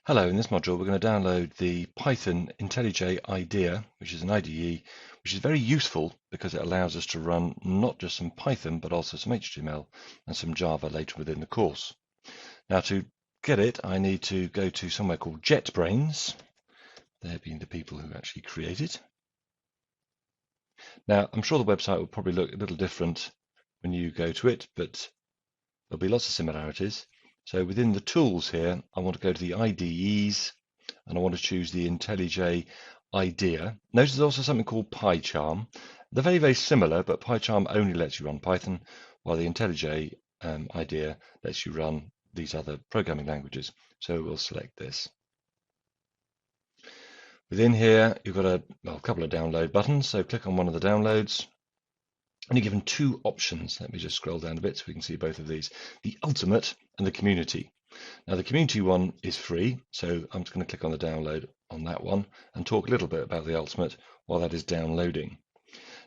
Hello, in this module we're going to download the Python IntelliJ IDEA, which is an IDE, which is very useful because it allows us to run not just some Python, but also some HTML and some Java later within the course. Now to get it, I need to go to somewhere called JetBrains. They're being the people who actually create it. Now, I'm sure the website will probably look a little different when you go to it, but there'll be lots of similarities. So within the tools here, I want to go to the IDEs and I want to choose the IntelliJ IDEA. Notice there's also something called PyCharm. They're very, very similar, but PyCharm only lets you run Python, while the IntelliJ IDEA lets you run these other programming languages. So we'll select this. Within here, you've got a couple of download buttons. So click on one of the downloads. And you're given two options. Let me just scroll down a bit so we can see both of these. The Ultimate and the Community. Now the Community one is free, so I'm just going to click on the download on that one and talk a little bit about the Ultimate while that is downloading.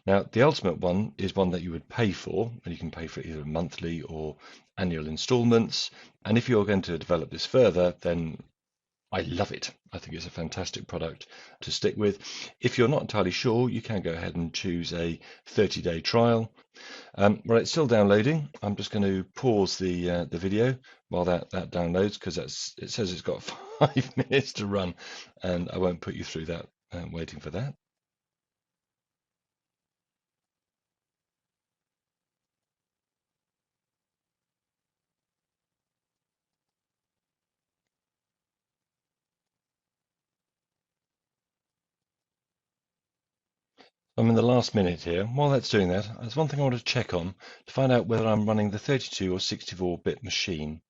Now the Ultimate one is one that you would pay for, and you can pay for either monthly or annual installments. And if you're going to develop this further, then I love it. I think it's a fantastic product to stick with. If you're not entirely sure, you can go ahead and choose a 30-day trial. While it's still downloading, I'm just going to pause the video while that downloads, because it says it's got 5 minutes to run, and I won't put you through that waiting for that. I'm in the last minute here. While that's doing that, there's one thing I want to check on to find out whether I'm running the 32 or 64-bit machine.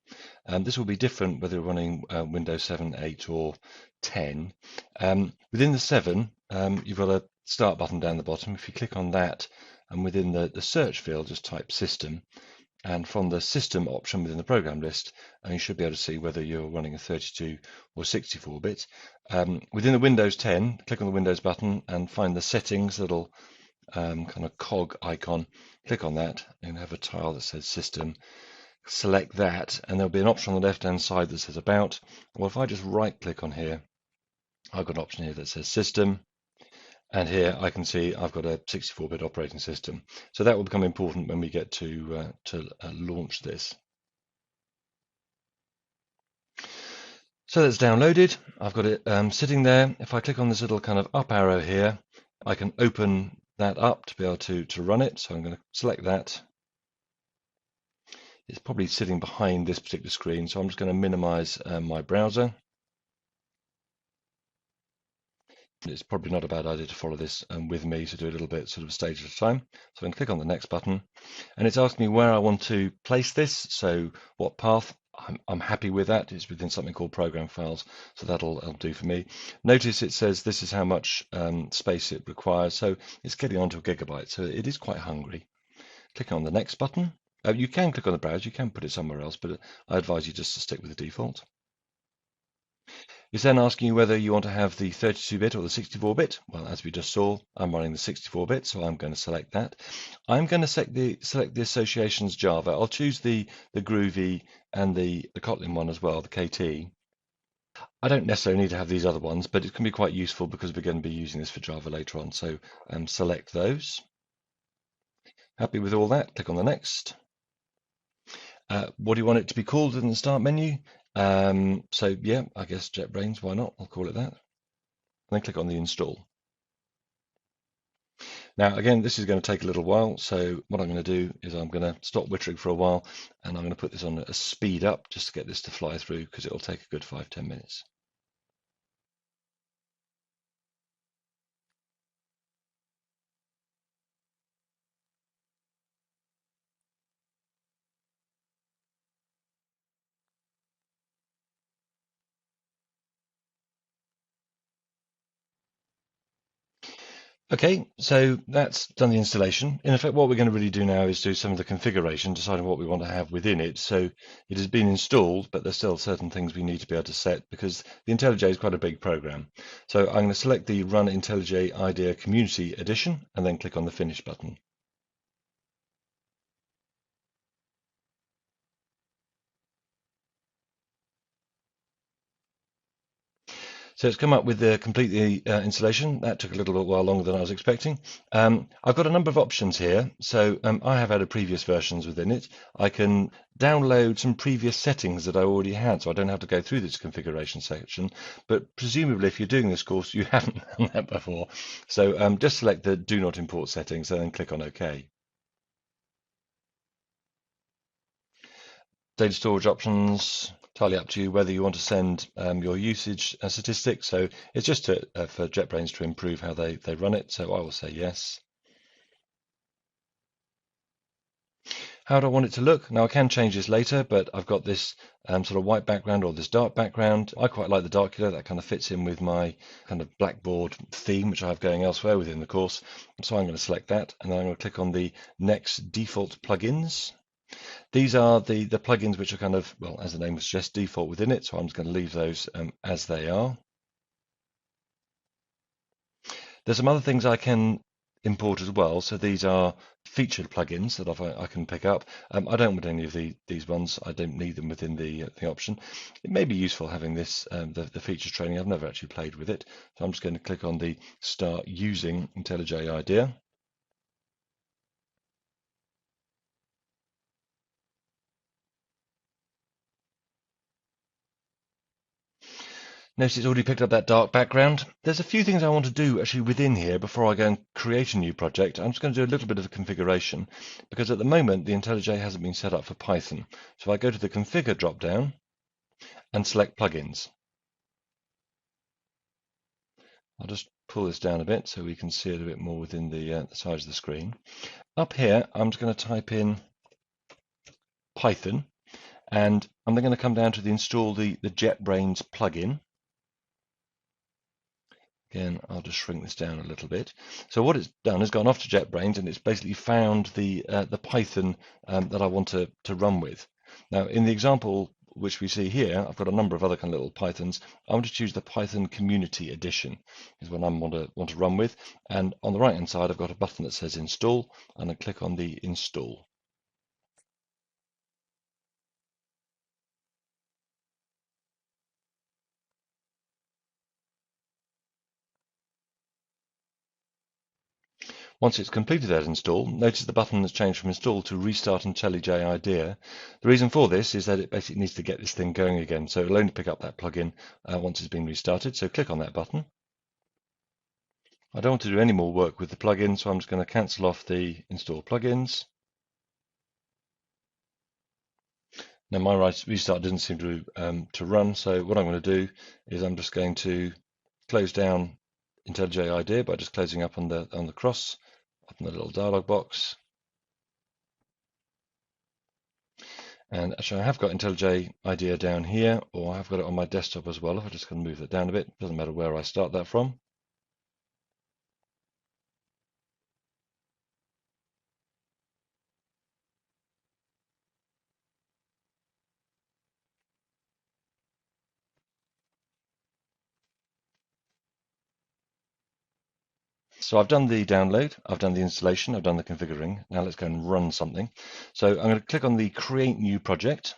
This will be different whether you're running Windows 7, 8 or 10. Within the 7, you've got a start button down the bottom. If you click on that, and within the search field, just type system. And from the system option within the program list, you should be able to see whether you're running a 32 or 64-bit. Within the Windows 10, click on the Windows button and find the settings, little kind of cog icon. Click on that and have a tile that says system. Select that, and there'll be an option on the left-hand side that says about. Well, if I just right-click on here, I've got an option here that says system. And here I can see I've got a 64-bit operating system. So that will become important when we get to launch this. So that's downloaded. I've got it sitting there. If I click on this little kind of up arrow here, I can open that up to be able to run it. So I'm going to select that. It's probably sitting behind this particular screen. So I'm just going to minimize my browser. It's probably not a bad idea to follow this with me, to do a little bit sort of a stage at a time. So I can click on the next button, and it's asking me where I want to place this. So what path? I'm happy with that. It's within something called program files, so that'll do for me. Notice it says this is how much space it requires, so it's getting onto a gigabyte, so it is quite hungry. Click on the next button. You can click on the browser, you can put it somewhere else, but I advise you just to stick with the default. It's then asking you whether you want to have the 32-bit or the 64-bit. Well, as we just saw, I'm running the 64-bit, so I'm going to select that. I'm going to select the associations Java. I'll choose the Groovy and the Kotlin one as well, the KT. I don't necessarily need to have these other ones, but it can be quite useful because we're going to be using this for Java later on. So select those. Happy with all that? Click on the next. What do you want it to be called in the start menu? So yeah, I guess JetBrains, why not? I'll call it that. And then click on the install. Now, again, this is going to take a little while. So what I'm going to do is I'm going to stop wittering for a while, and I'm going to put this on a speed up just to get this to fly through, because it'll take a good 5-10 minutes. Okay, so that's done the installation. In effect, what we're going to really do now is do some of the configuration, deciding what we want to have within it. So it has been installed, but there's still certain things we need to be able to set, because the IntelliJ is quite a big program. So I'm going to select the Run IntelliJ IDEA Community Edition and then click on the Finish button. So it's come up with the complete the installation. That took a little bit while longer than I was expecting. I've got a number of options here. So I have added previous versions within it. I can download some previous settings that I already had, so I don't have to go through this configuration section. But presumably, if you're doing this course, you haven't done that before. So just select the Do Not Import settings and then click on OK. Data storage options, entirely up to you whether you want to send your usage statistics. So it's just for JetBrains to improve how they run it. So I will say yes. How do I want it to look? Now I can change this later, but I've got this sort of white background or this dark background. I quite like the dark color. That kind of fits in with my kind of Blackboard theme, which I have going elsewhere within the course. So I'm going to select that, and then I'm going to click on the next default plugins. These are the plugins which are kind of, well, as the name suggests, default within it. So I'm just going to leave those as they are. There's some other things I can import as well. So these are featured plugins that I can pick up. I don't want any of these ones. I don't need them within the option. It may be useful having this, the features training. I've never actually played with it. So I'm just going to click on the Start Using IntelliJ idea. Notice it's already picked up that dark background. There's a few things I want to do actually within here before I go and create a new project. I'm just going to do a little bit of a configuration because at the moment the IntelliJ hasn't been set up for Python. So if I go to the Configure drop-down and select Plugins, I'll just pull this down a bit so we can see it a bit more within the size of the screen. Up here, I'm just going to type in Python, and I'm then going to come down to install the JetBrains plugin. Again, I'll just shrink this down a little bit. So what it's done is gone off to JetBrains, and it's basically found the Python that I want to run with. Now, in the example which we see here, I've got a number of other kind of little Pythons. I want to choose the Python Community Edition is what I want to run with. And on the right-hand side, I've got a button that says Install, and I click on the Install. Once it's completed that install, notice the button has changed from install to restart IntelliJ IDEA. The reason for this is that it basically needs to get this thing going again, so it'll only pick up that plugin once it's been restarted. So click on that button. I don't want to do any more work with the plugin, so I'm just going to cancel off the install plugins. Now my restart didn't seem to run, so what I'm going to do is I'm just going to close down IntelliJ IDEA by just closing up on the cross, up in the little dialog box. And actually I have got IntelliJ IDEA down here, or I've got it on my desktop as well. If I just can move it down a bit, doesn't matter where I start that from. So I've done the download, I've done the installation, I've done the configuring. Now let's go and run something. So I'm going to click on the Create New Project.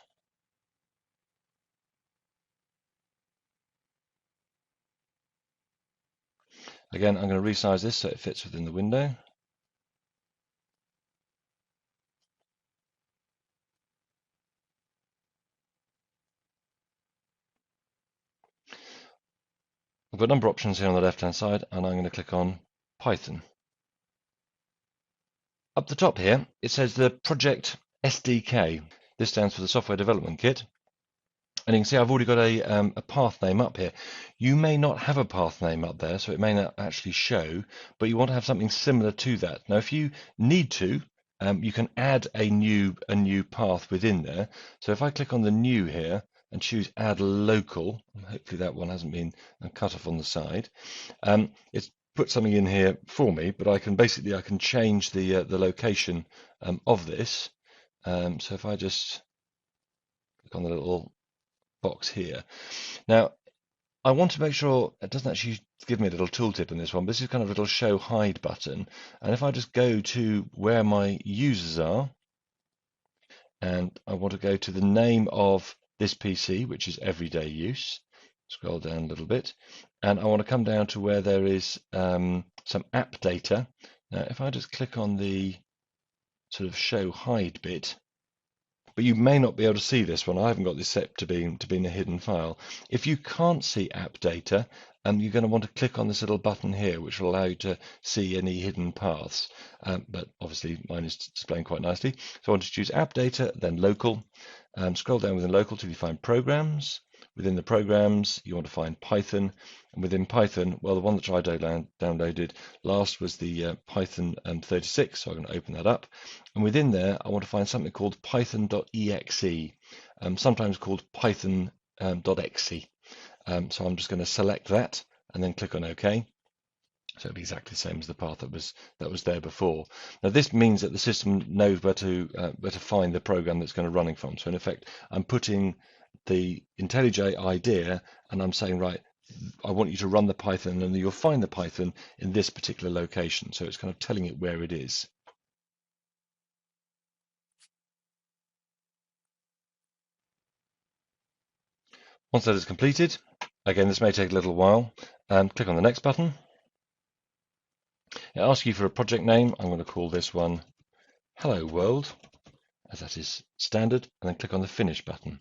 Again, I'm going to resize this so it fits within the window. I've got a number of options here on the left-hand side, and I'm going to click on Python. Up the top here, it says the project SDK. This stands for the Software Development Kit. And you can see I've already got a path name up here. You may not have a path name up there, so it may not actually show, but you want to have something similar to that. Now, if you need to, you can add a new path within there. So if I click on the new here and choose Add Local, hopefully that one hasn't been cut off on the side. It's put something in here for me, but I can change the location of this. So if I just click on the little box here. Now, I want to make sure it doesn't actually give me a little tooltip in this one, but this is kind of a little show hide button. And if I just go to where my users are, and I want to go to the name of this PC, which is everyday use. Scroll down a little bit, and I want to come down to where there is some app data. Now, if I just click on the sort of show hide bit, but you may not be able to see this one. I haven't got this set to being a hidden file. If you can't see app data, you're going to want to click on this little button here, which will allow you to see any hidden paths. But obviously mine is displaying quite nicely. So I want to choose app data, then local. Scroll down within local till you find programs. Within the programs, you want to find Python. And within Python, well, the one that I downloaded last was the Python 36, so I'm going to open that up. And within there, I want to find something called python.exe, sometimes called python.exe. So I'm just going to select that and then click on OK. So it'll be exactly the same as the path that was there before. Now this means that the system knows where to find the program that's going to running from. So in effect, I'm putting the IntelliJ idea and I'm saying, right, I want you to run the Python and you'll find the Python in this particular location. So it's kind of telling it where it is. Once that is completed, again, this may take a little while, click on the next button. It asks you for a project name. I'm going to call this one Hello World, as that is standard, and then click on the Finish button.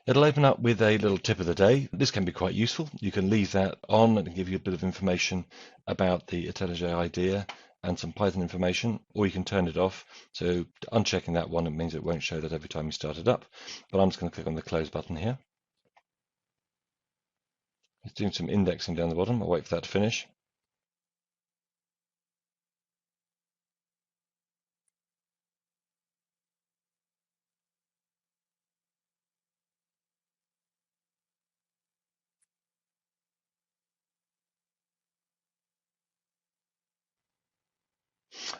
It'll open up with a little tip of the day. This can be quite useful. You can leave that on and give you a bit of information about the IntelliJ idea and some Python information, or you can turn it off. So unchecking that one, it means it won't show that every time you start it up. But I'm just going to click on the Close button here. It's doing some indexing down the bottom. I'll wait for that to finish.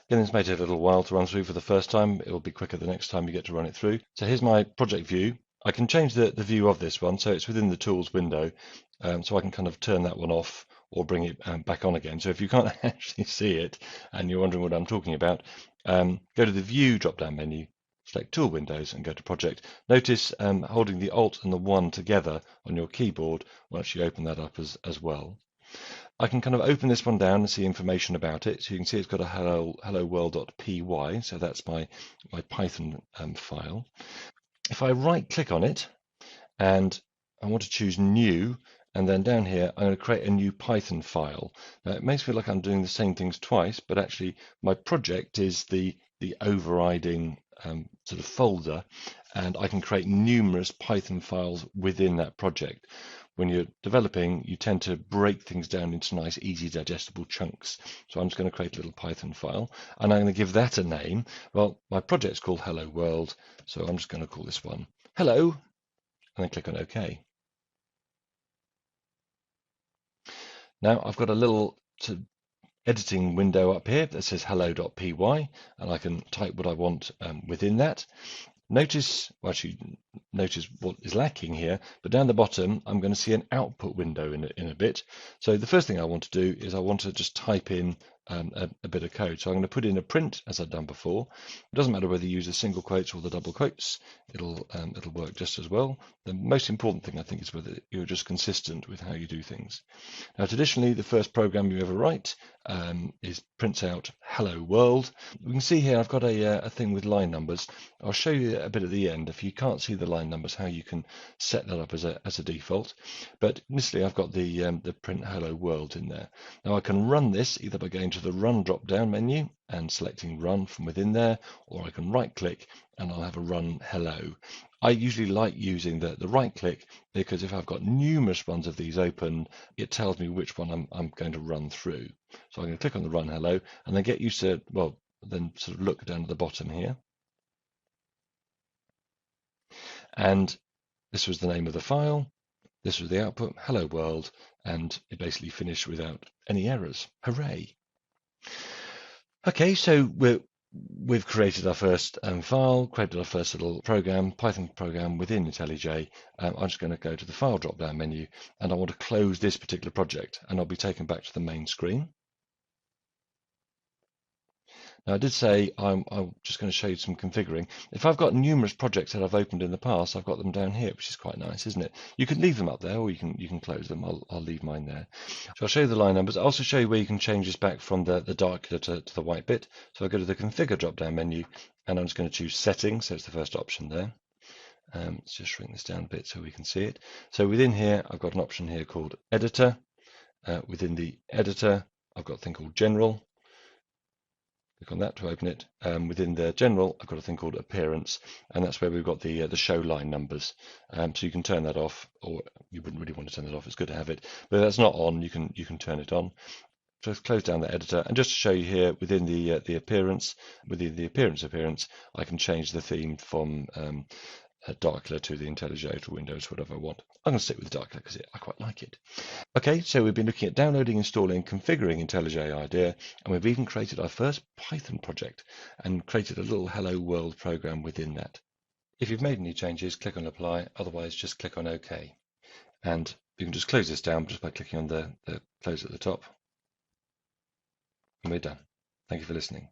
Again, this may take a little while to run through for the first time. It will be quicker the next time you get to run it through. So here's my project view. I can change the view of this one, so it's within the tools window. So I can kind of turn that one off or bring it back on again. So if you can't actually see it and you're wondering what I'm talking about, go to the view drop-down menu, select tool windows and go to project. Notice holding the Alt and the 1 together on your keyboard will actually open that up as well. I can kind of open this one down and see information about it. So you can see it's got a hello world.py. So that's my Python file. If I right click on it and I want to choose new, and then down here, I'm going to create a new Python file. Now it may feel like I'm doing the same things twice, but actually my project is the overriding sort of folder, and I can create numerous Python files within that project. When you're developing, you tend to break things down into nice, easy, digestible chunks. So I'm just going to create a little Python file, and I'm going to give that a name. Well, my project's called Hello World, so I'm just going to call this one Hello, and then click on OK. Now I've got a little editing window up here that says hello.py, and I can type what I want within that. Notice what is lacking here, but down the bottom, I'm going to see an output window in a bit. So the first thing I want to do is I want to just type in a bit of code. So I'm going to put in a print as I've done before. It doesn't matter whether you use the single quotes or the double quotes. It'll work just as well. The most important thing I think is whether you're just consistent with how you do things. Now, traditionally, the first program you ever write prints out "Hello World." We can see here I've got a thing with line numbers. I'll show you a bit at the end if you can't see the line numbers how you can set that up as a default. But initially, I've got the print "Hello World" in there. Now I can run this either by going to the Run drop-down menu and selecting Run from within there, or I can right-click and I'll have a Run Hello. I usually like using the right click because if I've got numerous ones of these open, it tells me which one I'm going to run through. So I'm going to click on the Run Hello and then get used to, well, then sort of look down at the bottom here. And this was the name of the file. This was the output, Hello World, and it basically finished without any errors. Hooray! Okay, so we've created our first file, created our first little program, Python program within IntelliJ. I'm just going to go to the File drop-down menu, and I want to close this particular project, and I'll be taken back to the main screen. Now, I did say I'm just going to show you some configuring. If I've got numerous projects that I've opened in the past, I've got them down here, which is quite nice, isn't it? You can leave them up there, or you can close them. I'll leave mine there. So I'll show you the line numbers. I'll also show you where you can change this back from the dark color to the white bit. So I go to the configure drop-down menu, and I'm just going to choose settings. So it's the first option there. Let's just shrink this down a bit so we can see it. So within here, I've got an option here called editor. Within the editor, I've got a thing called general. Click on that to open it. Within the general, I've got a thing called appearance, and that's where we've got the show line numbers. So you can turn that off, or you wouldn't really want to turn that off. It's good to have it, but if that's not on, you can turn it on. Just close down the editor, and just to show you here within the appearance, within the appearance, I can change the theme from dark color to the IntelliJ to Windows, whatever I want. I'm going to stick with dark color because I quite like it. Okay, so we've been looking at downloading, installing, configuring IntelliJ IDEA, and we've even created our first Python project and created a little Hello World program within that. If you've made any changes, click on Apply, otherwise just click on OK. And you can just close this down just by clicking on the close at the top. And we're done. Thank you for listening.